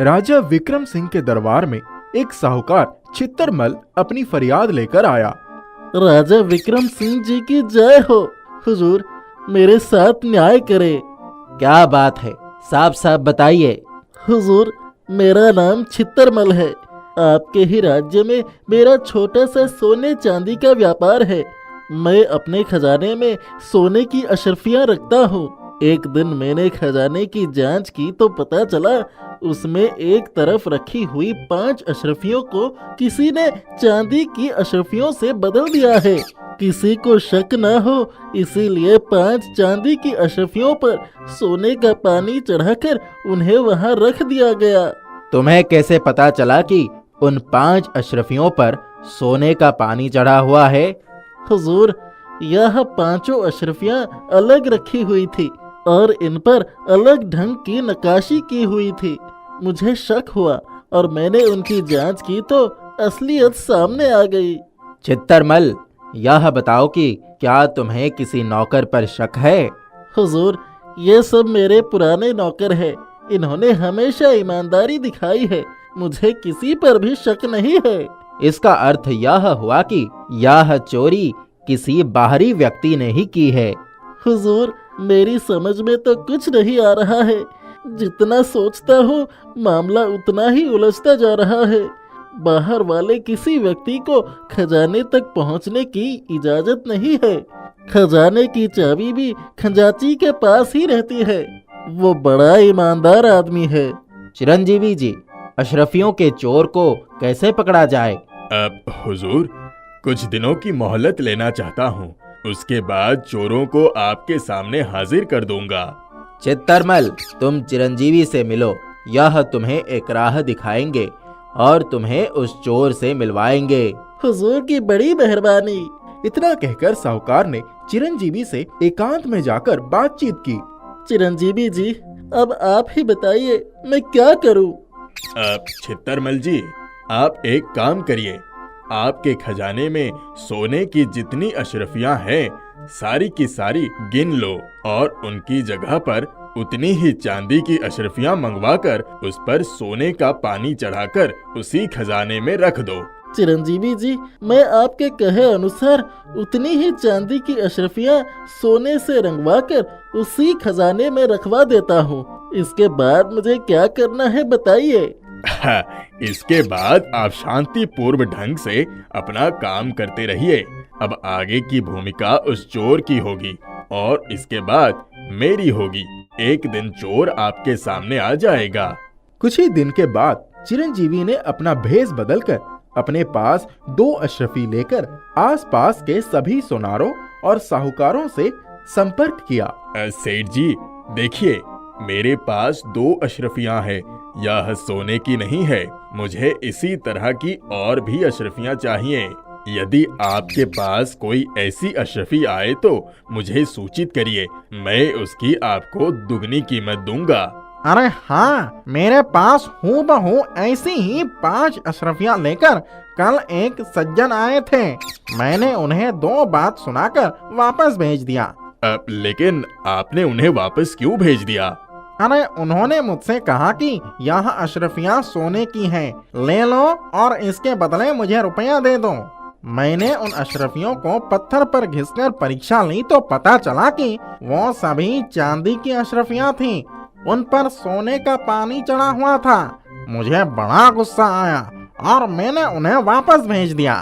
राजा विक्रम सिंह के दरबार में एक साहूकार छित्तरमल अपनी फरियाद लेकर आया। राजा विक्रम सिंह जी की जय हो। हुजूर, मेरे साथ न्याय करे। क्या बात है, साफ साफ बताइए। हुजूर, मेरा नाम छित्तरमल है। आपके ही राज्य में मेरा छोटा सा सोने चांदी का व्यापार है। मैं अपने खजाने में सोने की अशर्फियां रखता हूँ। एक दिन मैंने खजाने की जांच की तो पता चला उसमें एक तरफ रखी हुई 5 अशर्फियों को किसी ने चांदी की अशर्फियों से बदल दिया है। किसी को शक न हो इसीलिए 5 चांदी की अशर्फियों पर सोने का पानी चढ़ाकर उन्हें वहां रख दिया गया। तुम्हें कैसे पता चला कि उन 5 अशरफियों पर सोने का पानी चढ़ा हुआ है? हुजूर, यह 5 अशरफियां अलग रखी हुई थी और इन पर अलग ढंग की नक्काशी की हुई थी। मुझे शक हुआ और मैंने उनकी जांच की तो असलियत सामने आ गई। छित्तरमल, यह बताओ कि क्या तुम्हें किसी नौकर पर शक है? हुजूर, ये सब मेरे पुराने नौकर हैं। इन्होंने हमेशा ईमानदारी दिखाई है। मुझे किसी पर भी शक नहीं है। इसका अर्थ यह हुआ कि यह चोरी किसी बाहरी व्यक्ति ने ही की है। हुजूर, मेरी समझ में तो कुछ नहीं आ रहा है। जितना सोचता हूँ मामला उतना ही उलझता जा रहा है। बाहर वाले किसी व्यक्ति को खजाने तक पहुँचने की इजाजत नहीं है। खजाने की चाबी भी खजांची के पास ही रहती है। वो बड़ा ईमानदार आदमी है। चिरंजीवी जी, अशरफियों के चोर को कैसे पकड़ा जाए? हुजूर, कुछ दिनों की मोहलत लेना चाहता हूँ। उसके बाद चोरों को आपके सामने हाजिर कर दूंगा। छित्तरमल, तुम चिरंजीवी से मिलो। यह तुम्हें एक राह दिखाएंगे और तुम्हें उस चोर से मिलवाएंगे। हुजूर की बड़ी मेहरबानी। इतना कहकर साहूकार ने चिरंजीवी से एकांत में जाकर बातचीत की। चिरंजीवी जी, अब आप ही बताइए मैं क्या करूं? छित्तरमल जी, आप एक काम करिए। आपके खजाने में सोने की जितनी अशरफियां हैं सारी की सारी गिन लो और उनकी जगह पर उतनी ही चांदी की अशरफियां मंगवाकर उस पर सोने का पानी चढ़ाकर उसी खजाने में रख दो। चिरंजीवी जी, मैं आपके कहे अनुसार उतनी ही चांदी की अशरफियां सोने से रंगवाकर उसी खजाने में रखवा देता हूँ। इसके बाद मुझे क्या करना है बताइए। इसके बाद आप शांति पूर्व ढंग से अपना काम करते रहिए। अब आगे की भूमिका उस चोर की होगी और इसके बाद मेरी होगी। एक दिन चोर आपके सामने आ जाएगा। कुछ ही दिन के बाद चिरंजीवी ने अपना भेष बदलकर अपने पास 2 अशरफी लेकर आसपास के सभी सोनारों और साहूकारों से संपर्क किया। सेठ जी, देखिए, मेरे पास 2 अशरफियां हैं। यह सोने की नहीं है। मुझे इसी तरह की और भी अशरफियां चाहिए। यदि आपके पास कोई ऐसी अशरफी आए तो मुझे सूचित करिए। मैं उसकी आपको दुगनी कीमत दूंगा। अरे हाँ, मेरे पास हूबहू ऐसी ही 5 अशरफियां लेकर कल एक सज्जन आए थे। मैंने उन्हें 2 बात सुनाकर वापस भेज दिया। लेकिन आपने उन्हें वापस क्यों भेज दिया? अरे, उन्होंने मुझसे कहा कि यह अशरफियां सोने की हैं, ले लो और इसके बदले मुझे रुपया दे दो। मैंने उन अशरफियों को पत्थर पर घिसकर परीक्षा ली तो पता चला कि वो सभी चांदी की अशरफियां थीं। उन पर सोने का पानी चढ़ा हुआ था। मुझे बड़ा गुस्सा आया और मैंने उन्हें वापस भेज दिया।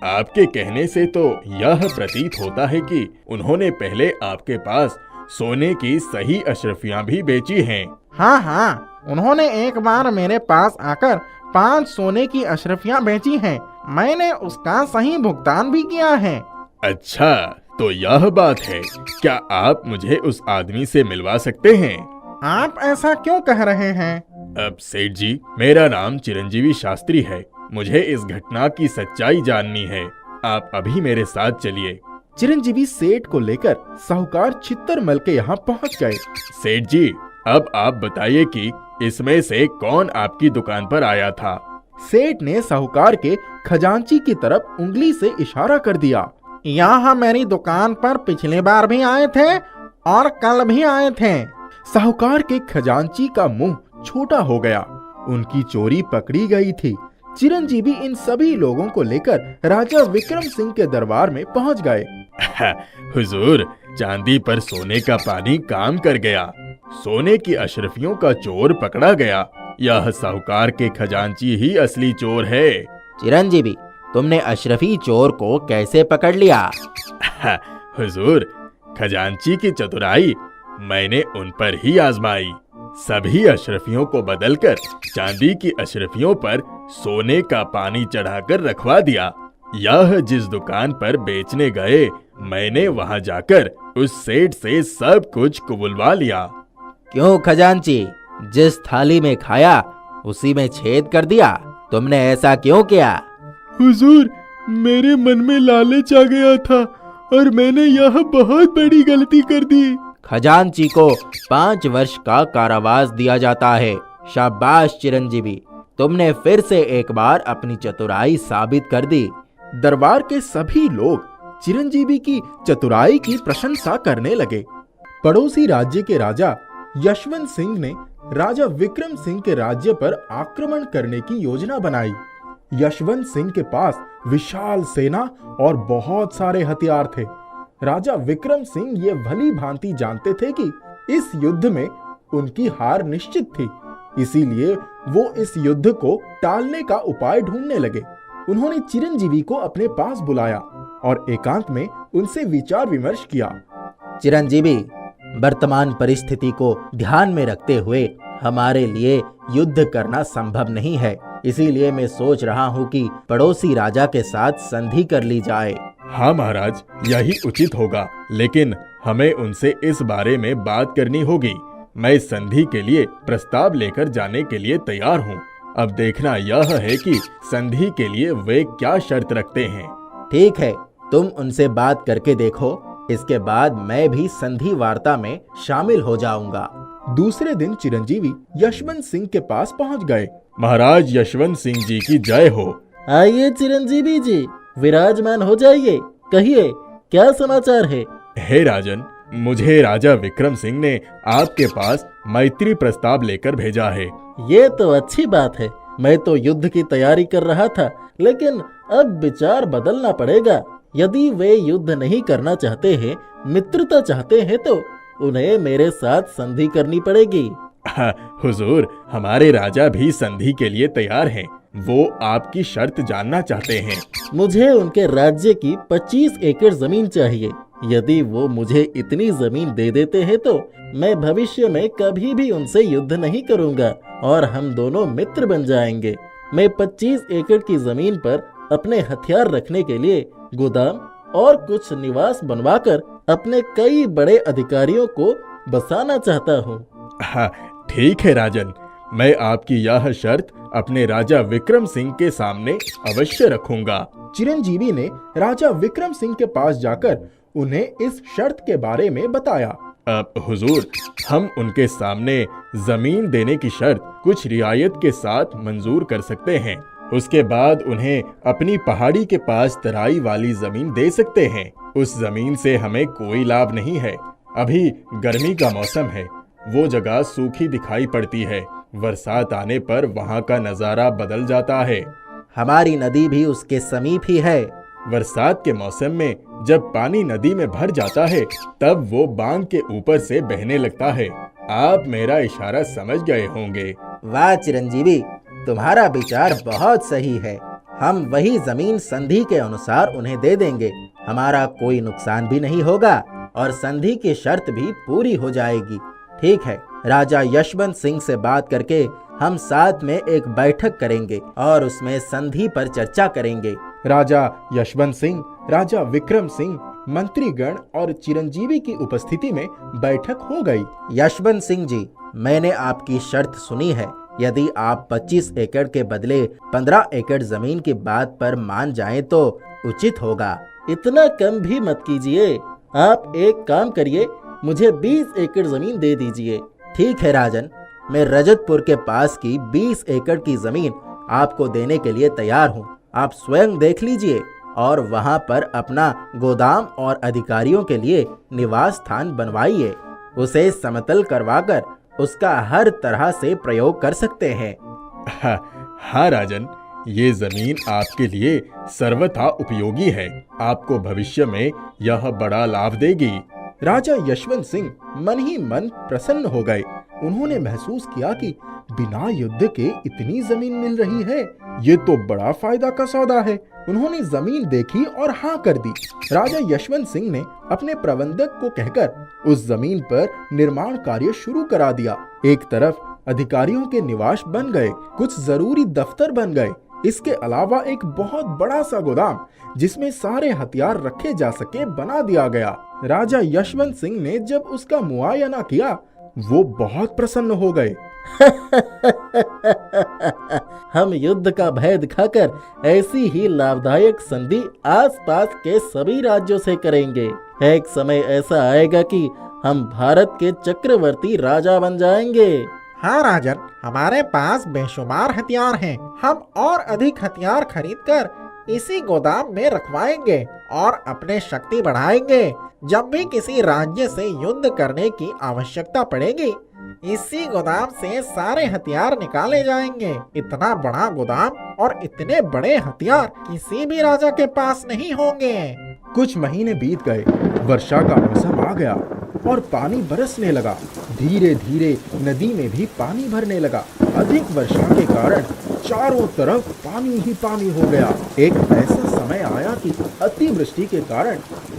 आपके कहने से तो यह प्रतीत होता है कि उन्होंने पहले आपके पास सोने की सही अशरफियां भी बेची हैं। हाँ, उन्होंने एक बार मेरे पास आकर 5 सोने की अशरफियां बेची हैं। मैंने उसका सही भुगतान भी किया है। अच्छा, तो यह बात है। क्या आप मुझे उस आदमी से मिलवा सकते हैं? आप ऐसा क्यों कह रहे हैं? अब सेठ जी, मेरा नाम चिरंजीवी शास्त्री है। मुझे इस घटना की सच्चाई जाननी है। आप अभी मेरे साथ चलिए। चिरंजीवी सेठ को लेकर साहूकार छित्तरमल के यहाँ पहुँच गए। सेठ जी, अब आप बताइए कि इसमें से कौन आपकी दुकान पर आया था? सेठ ने साहूकार के खजांची की तरफ उंगली से इशारा कर दिया। यहाँ मेरी दुकान पर पिछली बार भी आए थे और कल भी आए थे। साहूकार के खजांची का मुंह छोटा हो गया उनकी चोरी पकड़ी गई थी। चिरंजीवी इन सभी लोगों को लेकर राजा विक्रम सिंह के दरबार में पहुंच गए। हुजूर, चांदी पर सोने का पानी काम कर गया। सोने की अशरफियों का चोर पकड़ा गया। यह साहूकार के खजांची ही असली चोर है। चिरंजीवी, तुमने अशरफी चोर को कैसे पकड़ लिया? हुजूर, खजांची की चतुराई मैंने उन पर ही आजमाई। सभी अशरफियों को बदलकर चांदी की अशरफियों पर सोने का पानी चढ़ाकर रखवा दिया। यह जिस दुकान पर बेचने गए, मैंने वहां जाकर उस सेठ से सब कुछ कबूलवा लिया। क्यों खजांची, जिस थाली में खाया उसी में छेद कर दिया? तुमने ऐसा क्यों किया? हुजूर, मेरे मन में लालच आ गया था और मैंने यह बहुत बड़ी गलती कर दी। खजांची को 5 वर्ष का कारावास दिया जाता है। शाबाश चिरंजीवी, तुमने फिर से एक बार अपनी चतुराई साबित कर दी। दरबार के सभी लोग चिरंजीवी की चतुराई की प्रशंसा करने लगे। पड़ोसी राज्य के राजा यशवंत सिंह ने राजा विक्रम सिंह के राज्य पर आक्रमण करने की योजना बनाई। यशवंत सिंह के पास विशाल सेना और बहुत सारे हथियार थे। राजा विक्रम सिंह ये भली भांति जानते थे कि इस युद्ध में उनकी हार निश्चित थी, इसीलिए वो इस युद्ध को टालने का उपाय ढूंढने लगे। उन्होंने चिरंजीवी को अपने पास बुलाया और एकांत में उनसे विचार विमर्श किया। चिरंजीवी, वर्तमान परिस्थिति को ध्यान में रखते हुए हमारे लिए युद्ध करना संभव नहीं है, इसीलिए मैं सोच रहा हूँ कि पड़ोसी राजा के साथ संधि कर ली जाए। हाँ महाराज, यही उचित होगा, लेकिन हमें उनसे इस बारे में बात करनी होगी। मैं संधि के लिए प्रस्ताव लेकर जाने के लिए तैयार हूँ। अब देखना यह है कि संधि के लिए वे क्या शर्त रखते हैं। ठीक है, तुम उनसे बात करके देखो, इसके बाद मैं भी संधि वार्ता में शामिल हो जाऊंगा। दूसरे दिन चिरंजीवी यशवंत सिंह के पास पहुंच गए। महाराज यशवंत सिंह जी की जय हो। आइए चिरंजीवी जी, विराजमान हो जाइए। कहिए, क्या समाचार है? हे राजन, मुझे राजा विक्रम सिंह ने आपके पास मैत्री प्रस्ताव लेकर भेजा है। ये तो अच्छी बात है। मैं तो युद्ध की तैयारी कर रहा था, लेकिन अब विचार बदलना पड़ेगा। यदि वे युद्ध नहीं करना चाहते हैं, मित्रता चाहते हैं, तो उन्हें मेरे साथ संधि करनी पड़ेगी। हुजूर, हमारे राजा भी संधि के लिए तैयार हैं। वो आपकी शर्त जानना चाहते हैं। मुझे उनके राज्य की 25 एकड़ जमीन चाहिए। यदि वो मुझे इतनी जमीन दे देते हैं तो मैं भविष्य में कभी भी उनसे युद्ध नहीं करूंगा और हम दोनों मित्र बन जाएंगे। मैं 25 एकड़ की जमीन पर अपने हथियार रखने के लिए गोदाम और कुछ निवास बनवाकर अपने कई बड़े अधिकारियों को बसाना चाहता हूँ। ठीक है राजन, मैं आपकी यह शर्त अपने राजा विक्रम सिंह के सामने अवश्य रखूंगा। चिरंजीवी ने राजा विक्रम सिंह के पास जाकर उन्हें इस शर्त के बारे में बताया। हुजूर, हम उनके सामने जमीन देने की शर्त कुछ रियायत के साथ मंजूर कर सकते हैं। उसके बाद उन्हें अपनी पहाड़ी के पास तराई वाली जमीन दे सकते हैं। उस जमीन से हमें कोई लाभ नहीं है। अभी गर्मी का मौसम है, वो जगह सूखी दिखाई पड़ती है। बरसात आने पर वहाँ का नजारा बदल जाता है। हमारी नदी भी उसके समीप ही है। बरसात के मौसम में जब पानी नदी में भर जाता है, तब वो बांध के ऊपर से बहने लगता है। आप मेरा इशारा समझ गए होंगे। वाह चिरंजीवी, तुम्हारा विचार बहुत सही है। हम वही जमीन संधि के अनुसार उन्हें दे देंगे। हमारा कोई नुकसान भी नहीं होगा और संधि की शर्त भी पूरी हो जाएगी। ठीक है, राजा यशवंत सिंह से बात करके हम साथ में एक बैठक करेंगे और उसमें संधि पर चर्चा करेंगे। राजा यशवंत सिंह, राजा विक्रम सिंह, मंत्रीगण और चिरंजीवी की उपस्थिति में बैठक हो गई। यशवंत सिंह जी, मैंने आपकी शर्त सुनी है। यदि आप 25 एकड़ के बदले 15 एकड़ जमीन की बात पर मान जाएं तो उचित होगा। इतना कम भी मत कीजिए। आप एक काम करिए, मुझे 20 एकड़ जमीन दे दीजिए। ठीक है राजन, मैं रजतपुर के पास की 20 एकड़ की जमीन आपको देने के लिए तैयार हूँ। आप स्वयं देख लीजिए और वहाँ पर अपना गोदाम और अधिकारियों के लिए निवास स्थान बनवाइए। उसे समतल करवाकर उसका हर तरह से प्रयोग कर सकते हैं। हाँ राजन, ये जमीन आपके लिए सर्वथा उपयोगी है। आपको भविष्य में यह बड़ा लाभ देगी। राजा यशवंत सिंह मन ही मन प्रसन्न हो गए। उन्होंने महसूस किया कि बिना युद्ध के इतनी जमीन मिल रही है, ये तो बड़ा फायदा का सौदा है। उन्होंने जमीन देखी और हाँ कर दी। राजा यशवंत सिंह ने अपने प्रबंधक को कहकर उस जमीन पर निर्माण कार्य शुरू करा दिया। एक तरफ अधिकारियों के निवास बन गए, कुछ जरूरी दफ्तर बन गए। इसके अलावा एक बहुत बड़ा सा गोदाम जिसमें सारे हथियार रखे जा सके बना दिया गया। राजा यशवंत सिंह ने जब उसका मुआयना किया, वो बहुत प्रसन्न हो गए। हम युद्ध का भय दिखाकर ऐसी ही लाभदायक संधि आसपास के सभी राज्यों से करेंगे। एक समय ऐसा आएगा कि हम भारत के चक्रवर्ती राजा बन जाएंगे। हाँ राजन, हमारे पास बेशुमार हथियार हैं। हम और अधिक हथियार खरीदकर इसी गोदाम में रखवाएंगे और अपने शक्ति बढ़ाएंगे। जब भी किसी राज्य से युद्ध करने की आवश्यकता पड़ेगी, इसी गोदाम से सारे हथियार निकाले जाएंगे। इतना बड़ा गोदाम और इतने बड़े हथियार किसी भी राजा के पास नहीं होंगे। कुछ महीने बीत गए, वर्षा का मौसम आ गया और पानी बरसने लगा। धीरे धीरे नदी में भी पानी भरने लगा। अधिक वर्षा के कारण चारों तरफ पानी ही पानी हो गया। एक ऐसा समय आया कि अतिवृष्टि के कारण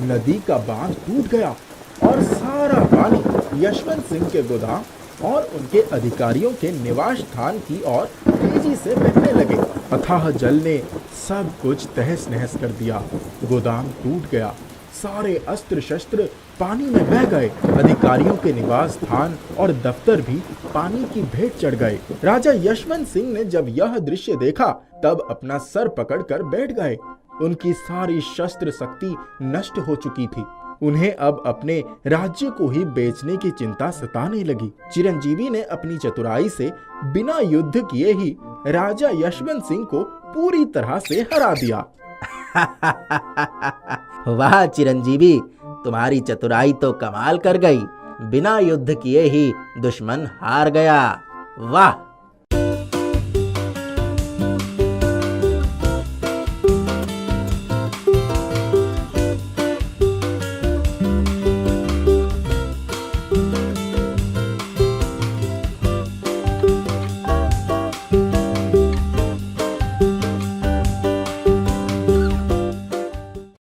नदी का बांध टूट गया और सारा पानी यशवंत सिंह के गोदाम और उनके अधिकारियों के निवास स्थान की ओर तेजी से बहने लगे। अथाह जल ने सब कुछ तहस नहस कर दिया। गोदाम टूट गया, सारे अस्त्र शस्त्र पानी में बह गए। अधिकारियों के निवास स्थान और दफ्तर भी पानी की भेंट चढ़ गए। राजा यशवंत सिंह ने जब यह दृश्य देखा, तब अपना सर पकड़कर बैठ गए। उनकी सारी शस्त्र शक्ति नष्ट हो चुकी थी। उन्हें अब अपने राज्य को ही बेचने की चिंता सताने लगी। चिरंजीवी ने अपनी चतुराई से बिना युद्ध किए ही राजा यशवंत सिंह को पूरी तरह से हरा दिया। वाह चिरंजीवी, तुम्हारी चतुराई तो कमाल कर गई। बिना युद्ध किए ही दुश्मन हार गया। वाह।